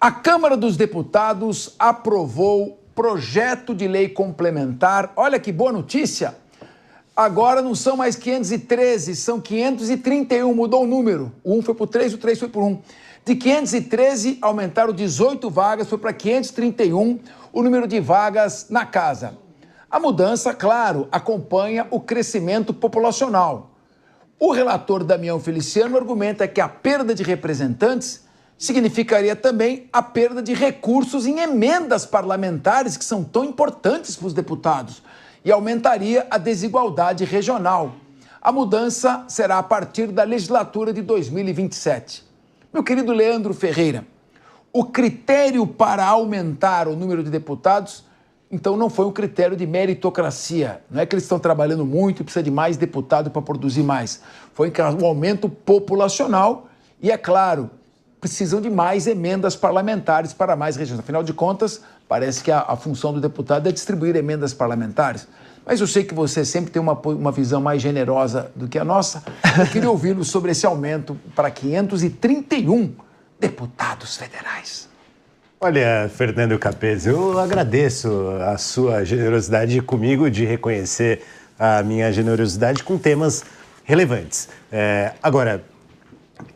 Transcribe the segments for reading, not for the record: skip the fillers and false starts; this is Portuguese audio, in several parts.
A Câmara dos Deputados aprovou projeto de lei complementar. Olha que boa notícia! Agora não são mais 513, são 531, mudou o número. O 1 foi por 3, o 3 foi por 1. De 513, aumentaram 18 vagas, foi para 531 o número de vagas na casa. A mudança, claro, acompanha o crescimento populacional. O relator Damião Feliciano argumenta que a perda de representantes significaria também a perda de recursos em emendas parlamentares, que são tão importantes para os deputados, e aumentaria a desigualdade regional. A mudança será a partir da legislatura de 2027. Meu querido Leandro Ferreira, o critério para aumentar o número de deputados, então, não foi um critério de meritocracia. Não é que eles estão trabalhando muito e precisa de mais deputado para produzir mais. Foi um aumento populacional e, é claro, precisam de mais emendas parlamentares para mais regiões. Afinal de contas, parece que a função do deputado é distribuir emendas parlamentares. Mas eu sei que você sempre tem uma visão mais generosa do que a nossa. Eu queria ouvi-lo sobre esse aumento para 531 deputados federais. Olha, Fernando Capezzi, eu agradeço a sua generosidade comigo de reconhecer a minha generosidade com temas relevantes. Agora,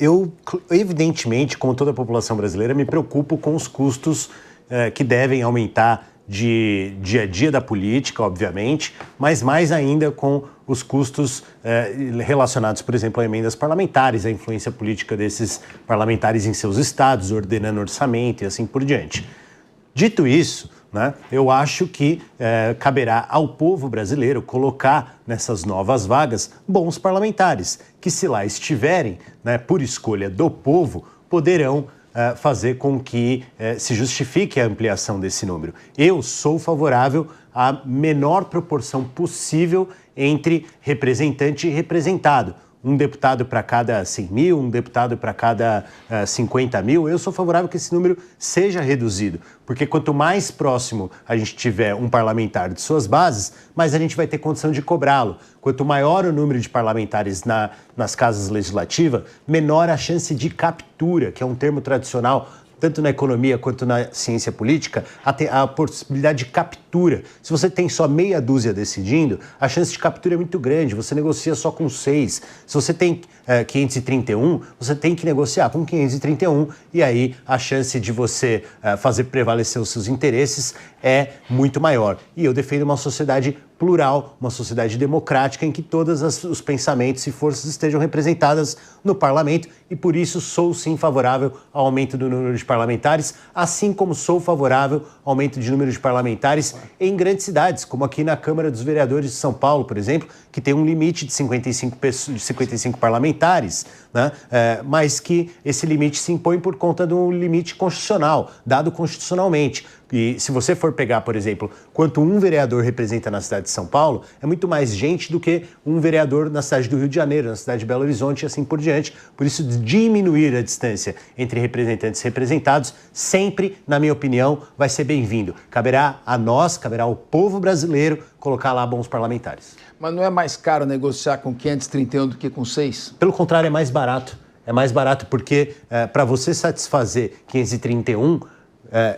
eu, evidentemente, como toda a população brasileira, me preocupo com os custos que devem aumentar de dia a dia da política, obviamente, mas mais ainda com os custos relacionados, por exemplo, a emendas parlamentares, a influência política desses parlamentares em seus estados, ordenando orçamento e assim por diante. Dito isso, né, eu acho que caberá ao povo brasileiro colocar nessas novas vagas bons parlamentares, que se lá estiverem, né, por escolha do povo, poderão fazer com que se justifique a ampliação desse número. Eu sou favorável à menor proporção possível entre representante e representado. Um deputado para cada 100 mil, um deputado para cada 50 mil. Eu sou favorável que esse número seja reduzido, porque quanto mais próximo a gente tiver um parlamentar de suas bases, mais a gente vai ter condição de cobrá-lo. Quanto maior o número de parlamentares nas casas legislativas, menor a chance de captura, que é um termo tradicional tanto na economia quanto na ciência política, a possibilidade de captura. Se você tem só meia dúzia decidindo, a chance de captura é muito grande, você negocia só com 6. Se você tem 531, você tem que negociar com 531, e aí a chance de você fazer prevalecer os seus interesses é muito maior. E eu defendo uma sociedade plural, uma sociedade democrática em que todos os pensamentos e forças estejam representadas no parlamento, e por isso sou sim favorável ao aumento do número de parlamentares, assim como sou favorável ao aumento de número de parlamentares em grandes cidades, como aqui na Câmara dos Vereadores de São Paulo, por exemplo, que tem um limite de 55 parlamentares, né? Mas que esse limite se impõe por conta de um limite constitucional, dado constitucionalmente. E se você for pegar, por exemplo, quanto um vereador representa na cidade de São Paulo, é muito mais gente do que um vereador na cidade do Rio de Janeiro, na cidade de Belo Horizonte e assim por diante. Por isso, diminuir a distância entre representantes e representados sempre, na minha opinião, vai ser bem-vindo. Caberá a nós, caberá ao povo brasileiro colocar lá bons parlamentares. Mas não é mais caro negociar com 531 do que com 6? Pelo contrário, é mais barato. É mais barato porque para você satisfazer 531,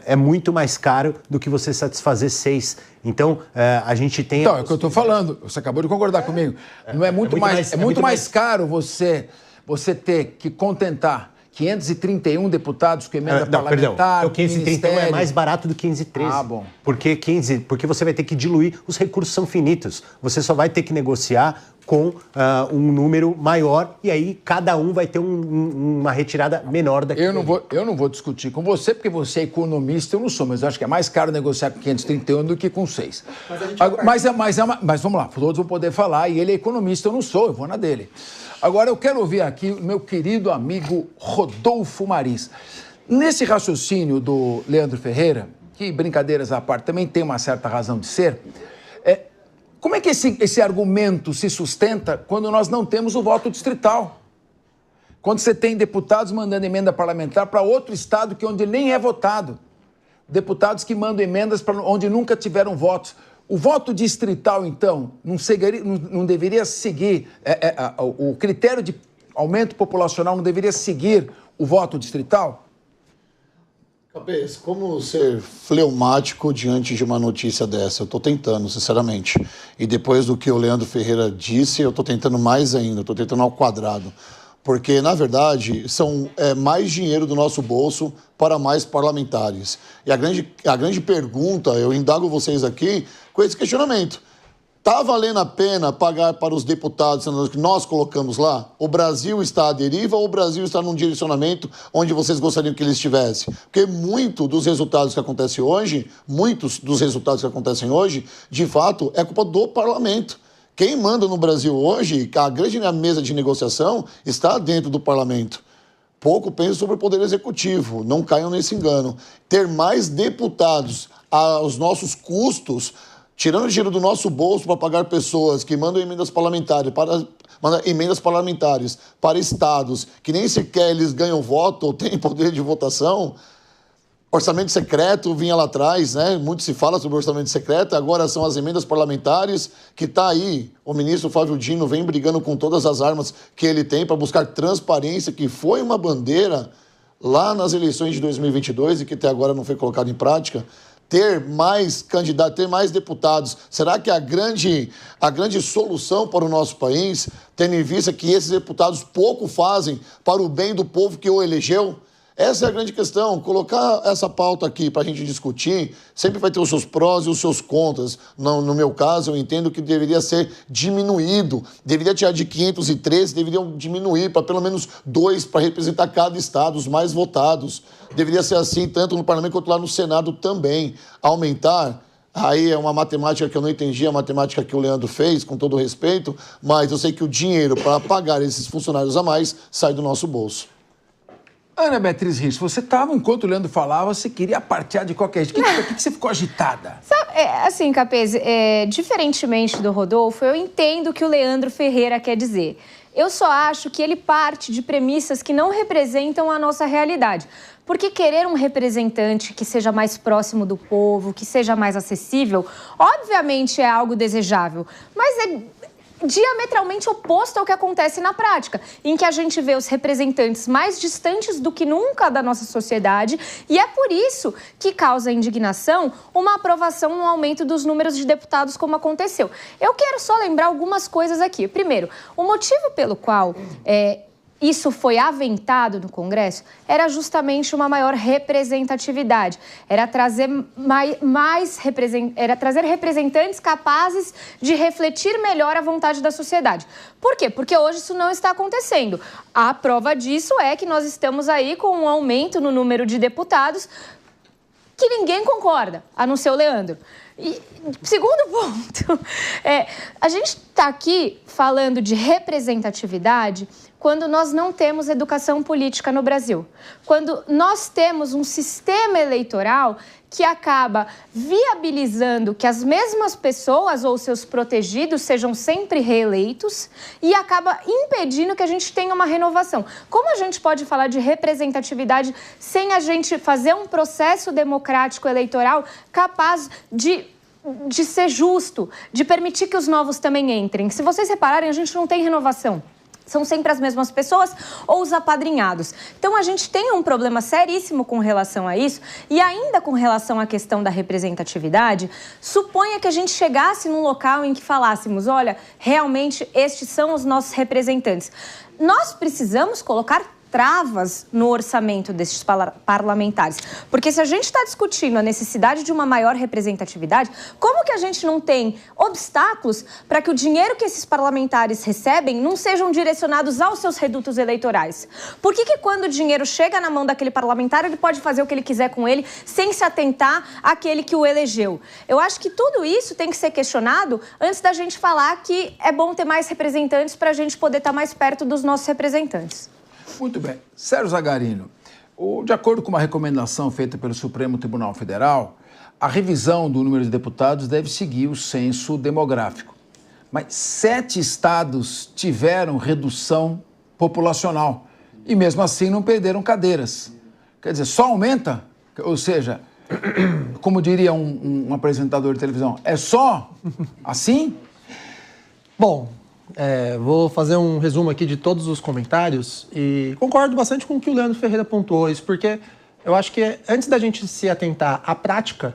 é muito mais caro do que você satisfazer 6. Então, a gente tem... Então, é o que eu estou falando. Você acabou de concordar comigo. Não é muito mais... É muito mais caro você você ter que contentar 531 deputados com emenda parlamentar... Perdão, o 531 é mais barato do que 513. Ah, bom. Porque você vai ter que diluir, os recursos são finitos. Você só vai ter que negociar com um número maior, e aí cada um vai ter uma retirada menor daquele. Eu não vou discutir com você, porque você é economista, eu não sou, mas eu acho que é mais caro negociar com 531 do que com 6. Mas vamos lá, todos vão poder falar, e ele é economista, eu não sou, eu vou na dele. Agora, eu quero ouvir aqui o meu querido amigo Rodolfo Maris. Nesse raciocínio do Leandro Ferreira, que, brincadeiras à parte, também tem uma certa razão de ser, como é que esse argumento se sustenta quando nós não temos o voto distrital? Quando você tem deputados mandando emenda parlamentar para outro estado onde nem é votado. Deputados que mandam emendas para onde nunca tiveram votos. O voto distrital, então, não deveria seguir... o critério de aumento populacional não deveria seguir o voto distrital? Capês, como ser fleumático diante de uma notícia dessa? Eu estou tentando, sinceramente. E depois do que o Leandro Ferreira disse, eu estou tentando mais ainda, estou tentando ao quadrado. Porque, na verdade, são mais dinheiro do nosso bolso para mais parlamentares. E a grande pergunta, eu indago vocês aqui com esse questionamento. Está valendo a pena pagar para os deputados que nós colocamos lá? O Brasil está à deriva ou o Brasil está num direcionamento onde vocês gostariam que ele estivesse? Porque muitos dos resultados que acontecem hoje, de fato, é culpa do parlamento. Quem manda no Brasil hoje, a grande mesa de negociação está dentro do parlamento. Pouco pensam sobre o poder executivo, não caiam nesse engano. Ter mais deputados aos nossos custos, tirando dinheiro do nosso bolso para pagar pessoas que mandam emendas parlamentares para estados que nem sequer eles ganham voto ou têm poder de votação. Orçamento secreto vinha lá atrás, né? Muito se fala sobre orçamento secreto, agora são as emendas parlamentares que está aí. O ministro Flávio Dino vem brigando com todas as armas que ele tem para buscar transparência, que foi uma bandeira lá nas eleições de 2022 e que até agora não foi colocada em prática. Ter mais candidatos, ter mais deputados, será que a grande solução para o nosso país, tendo em vista que esses deputados pouco fazem para o bem do povo que o elegeu? Essa é a grande questão. Colocar essa pauta aqui para a gente discutir sempre vai ter os seus prós e os seus contras. No meu caso, eu entendo que deveria ser diminuído. Deveria tirar de 513, deveriam diminuir para pelo menos 2 para representar cada estado, os mais votados. Deveria ser assim, tanto no parlamento quanto lá no Senado também. Aumentar, aí é uma matemática que eu não entendi, a matemática que o Leandro fez, com todo respeito, mas eu sei que o dinheiro para pagar esses funcionários a mais sai do nosso bolso. Ana Beatriz Rios, você estava, enquanto o Leandro falava, você queria partear de qualquer jeito. Por que você ficou agitada? Assim, Capês, diferentemente do Rodolfo, eu entendo o que o Leandro Ferreira quer dizer. Eu só acho que ele parte de premissas que não representam a nossa realidade. Porque querer um representante que seja mais próximo do povo, que seja mais acessível, obviamente é algo desejável, mas é diametralmente oposto ao que acontece na prática, em que a gente vê os representantes mais distantes do que nunca da nossa sociedade, e é por isso que causa indignação uma aprovação no aumento dos números de deputados como aconteceu. Eu quero só lembrar algumas coisas aqui. Primeiro, o motivo pelo qual isso foi aventado no Congresso era justamente uma maior representatividade, era trazer trazer representantes capazes de refletir melhor a vontade da sociedade. Por quê? Porque hoje isso não está acontecendo. A prova disso é que nós estamos aí com um aumento no número de deputados que ninguém concorda, a não ser o Leandro. E segundo ponto, a gente está aqui falando de representatividade quando nós não temos educação política no Brasil. Quando nós temos um sistema eleitoral que acaba viabilizando que as mesmas pessoas ou seus protegidos sejam sempre reeleitos e acaba impedindo que a gente tenha uma renovação. Como a gente pode falar de representatividade sem a gente fazer um processo democrático eleitoral capaz de ser justo, de permitir que os novos também entrem? Se vocês repararem, a gente não tem renovação. São sempre as mesmas pessoas ou os apadrinhados. Então, a gente tem um problema seríssimo com relação a isso. E ainda com relação à questão da representatividade, suponha que a gente chegasse num local em que falássemos, olha, realmente estes são os nossos representantes. Nós precisamos colocar travas no orçamento desses parlamentares. Porque se a gente está discutindo a necessidade de uma maior representatividade, como que a gente não tem obstáculos para que o dinheiro que esses parlamentares recebem não sejam direcionados aos seus redutos eleitorais? Por que quando o dinheiro chega na mão daquele parlamentar, ele pode fazer o que ele quiser com ele sem se atentar àquele que o elegeu? Eu acho que tudo isso tem que ser questionado antes da gente falar que é bom ter mais representantes para a gente poder estar mais perto dos nossos representantes. Muito bem. Sérgio Zagarino, de acordo com uma recomendação feita pelo Supremo Tribunal Federal, a revisão do número de deputados deve seguir o censo demográfico. Mas 7 estados tiveram redução populacional e, mesmo assim, não perderam cadeiras. Quer dizer, só aumenta? Ou seja, como diria um apresentador de televisão, é só assim? Bom, vou fazer um resumo aqui de todos os comentários e concordo bastante com o que o Leandro Ferreira pontuou, isso porque Eu acho que antes da gente se atentar à prática,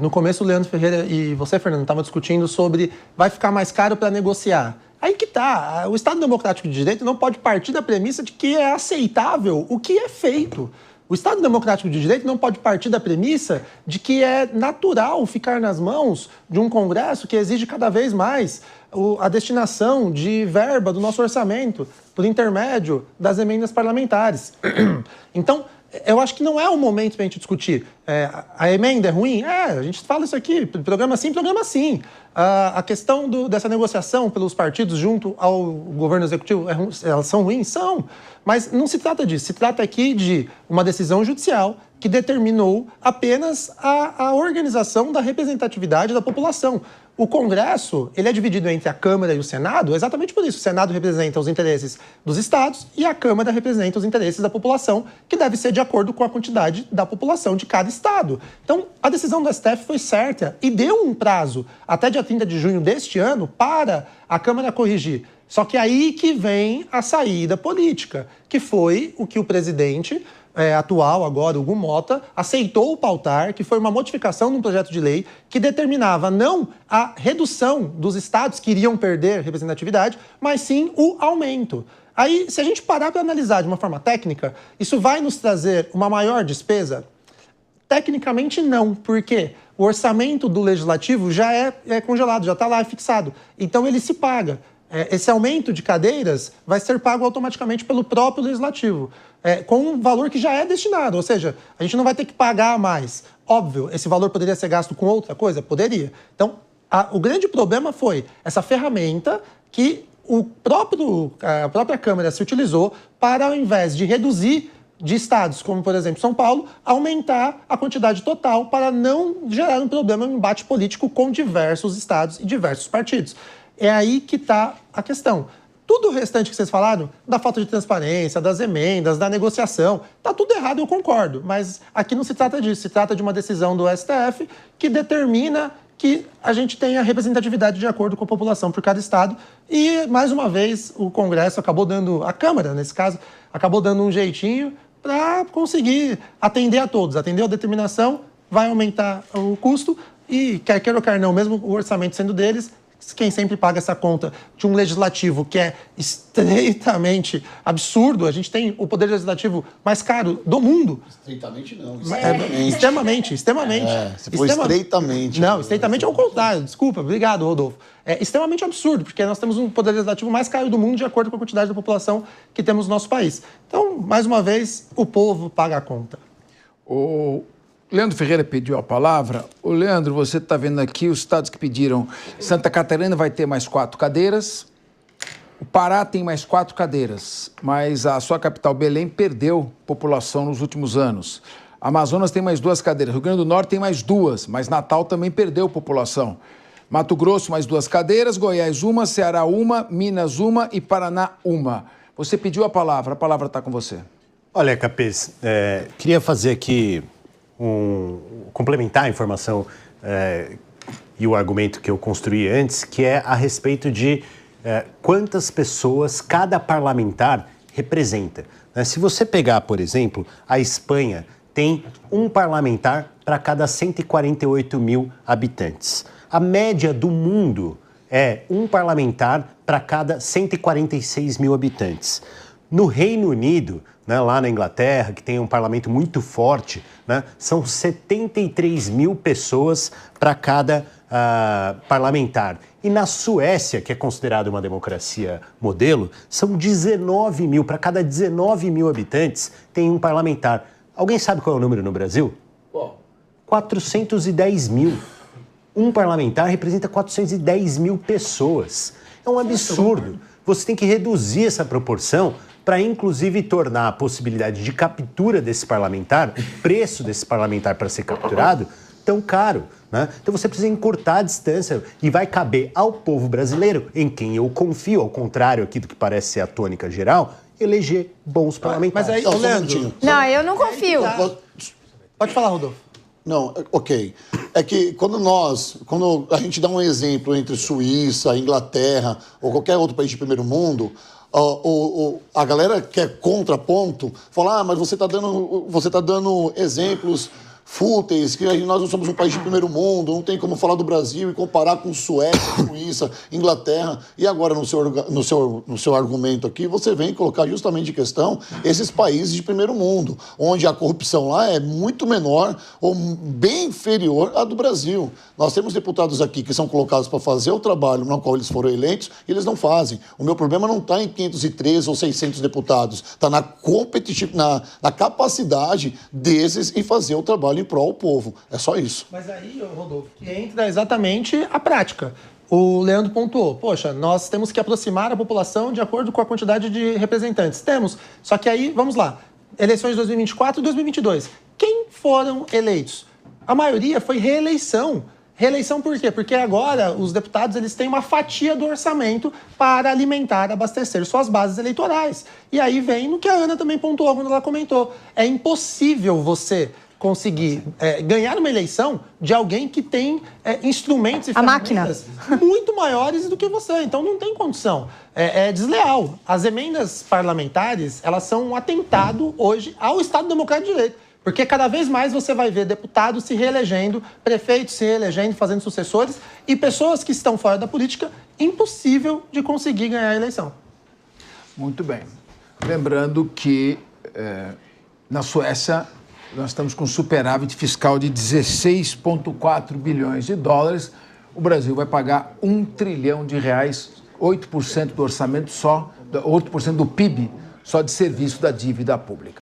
no começo o Leandro Ferreira e você, Fernando, estavam discutindo sobre vai ficar mais caro para negociar. Aí que tá, o Estado Democrático de Direito não pode partir da premissa de que é aceitável o que é feito. O Estado Democrático de Direito não pode partir da premissa de que é natural ficar nas mãos de um Congresso que exige cada vez mais a destinação de verba do nosso orçamento por intermédio das emendas parlamentares. Então, eu acho que não é o momento para a gente discutir. A emenda é ruim? A gente fala isso aqui, programa sim, programa sim. A questão dessa negociação pelos partidos junto ao governo executivo, elas são ruins? São. Mas não se trata disso. Se trata aqui de uma decisão judicial que determinou apenas a organização da representatividade da população. O Congresso, ele é dividido entre a Câmara e o Senado exatamente por isso. O Senado representa os interesses dos estados e a Câmara representa os interesses da população, que deve ser de acordo com a quantidade da população de cada estado. Então, a decisão do STF foi certa e deu um prazo até dia 30 de junho deste ano para a Câmara corrigir. Só que aí que vem a saída política, que foi o que o presidente atual, agora, Hugo Mota, aceitou pautar, que foi uma modificação de um projeto de lei que determinava não a redução dos estados que iriam perder representatividade, mas sim o aumento. Aí, se a gente parar para analisar de uma forma técnica, isso vai nos trazer uma maior despesa? Tecnicamente, não, porque o orçamento do Legislativo já é congelado, já está lá, é fixado. Então, ele se paga. Esse aumento de cadeiras vai ser pago automaticamente pelo próprio Legislativo, com um valor que já é destinado, ou seja, a gente não vai ter que pagar mais. Óbvio, esse valor poderia ser gasto com outra coisa? Poderia. Então, o grande problema foi essa ferramenta que a própria Câmara se utilizou para, ao invés de reduzir de estados, como, por exemplo, São Paulo, aumentar a quantidade total para não gerar um problema, um embate político com diversos estados e diversos partidos. É aí que está a questão. Tudo o restante que vocês falaram, da falta de transparência, das emendas, da negociação, está tudo errado, eu concordo. Mas aqui não se trata disso, se trata de uma decisão do STF que determina que a gente tenha representatividade de acordo com a população por cada estado. E, mais uma vez, o Congresso acabou dando, a Câmara, nesse caso, acabou dando um jeitinho para conseguir atender a todos. Atendeu a determinação, vai aumentar o custo e, quer queira ou quer não, mesmo o orçamento sendo deles, quem sempre paga essa conta de um legislativo que é estreitamente absurdo. A gente tem o poder legislativo mais caro do mundo. Estreitamente não. Extremamente. Se for estreitamente. Não, estreitamente é o contrário. Desculpa, obrigado, Rodolfo. É extremamente absurdo, porque nós temos um poder legislativo mais caro do mundo de acordo com a quantidade da população que temos no nosso país. Então, mais uma vez, o povo paga a conta. O Leandro Ferreira pediu a palavra. Ô, Leandro, você está vendo aqui os estados que pediram. Santa Catarina vai ter mais 4 cadeiras. O Pará tem mais 4 cadeiras, mas a sua capital, Belém, perdeu população nos últimos anos. Amazonas tem mais 2 cadeiras. Rio Grande do Norte tem mais 2, mas Natal também perdeu população. Mato Grosso, mais 2 cadeiras. Goiás, 1. Ceará, 1. Minas, 1. E Paraná, 1. Você pediu a palavra está com você. Olha, Capês, queria fazer aqui complementar a informação e o argumento que eu construí antes, que é a respeito de quantas pessoas cada parlamentar representa. Se você pegar, por exemplo, a Espanha tem um parlamentar para cada 148 mil habitantes. A média do mundo é um parlamentar para cada 146 mil habitantes. No Reino Unido, lá na Inglaterra, que tem um parlamento muito forte, são 73 mil pessoas para cada parlamentar. E na Suécia, que é considerada uma democracia modelo, são 19 mil. Para cada 19 mil habitantes, tem um parlamentar. Alguém sabe qual é o número no Brasil? 410 mil. Um parlamentar representa 410 mil pessoas. É um absurdo. Você tem que reduzir essa proporção para, inclusive, tornar a possibilidade de captura desse parlamentar, o preço desse parlamentar para ser capturado, tão caro. Então você precisa encurtar a distância e vai caber ao povo brasileiro, em quem eu confio, ao contrário aqui do que parece ser a tônica geral, eleger bons parlamentares. Mas aí, Leandro... Não, eu não confio. Pode falar, Rodolfo. Não, ok. É que quando a gente dá um exemplo entre Suíça, Inglaterra ou qualquer outro país de primeiro mundo, A galera que é contraponto fala, mas você tá dando exemplos fúteis, que nós não somos um país de primeiro mundo, não tem como falar do Brasil e comparar com Suécia, Suíça, Inglaterra. E agora, no seu argumento aqui, você vem colocar justamente em questão esses países de primeiro mundo, onde a corrupção lá é muito menor ou bem inferior à do Brasil. Nós temos deputados aqui que são colocados para fazer o trabalho no qual eles foram eleitos e eles não fazem. O meu problema não está em 513 ou 600 deputados, está na capacidade desses em fazer o trabalho em prol do povo. É só isso. Mas aí, Rodolfo, que entra exatamente a prática. O Leandro pontuou, poxa, nós temos que aproximar a população de acordo com a quantidade de representantes. Temos, só que aí, vamos lá, eleições de 2024 e 2022. Quem foram eleitos? A maioria foi reeleição. Reeleição por quê? Porque agora os deputados eles têm uma fatia do orçamento para alimentar, abastecer suas bases eleitorais. E aí vem no que a Ana também pontuou quando ela comentou. É impossível você conseguir ganhar uma eleição de alguém que tem instrumentos e ferramentas muito maiores do que você. Então não tem condição. É desleal. As emendas parlamentares, elas são um atentado hoje ao Estado Democrático de Direito. Porque cada vez mais você vai ver deputados se reelegendo, prefeitos se reelegendo, fazendo sucessores, e pessoas que estão fora da política, impossível de conseguir ganhar a eleição. Muito bem. Lembrando que na Suécia nós estamos com superávit fiscal de 16,4 bilhões de dólares. O Brasil vai pagar R$1 trilhão, 8% do orçamento só, 8% do PIB, só de serviço da dívida pública.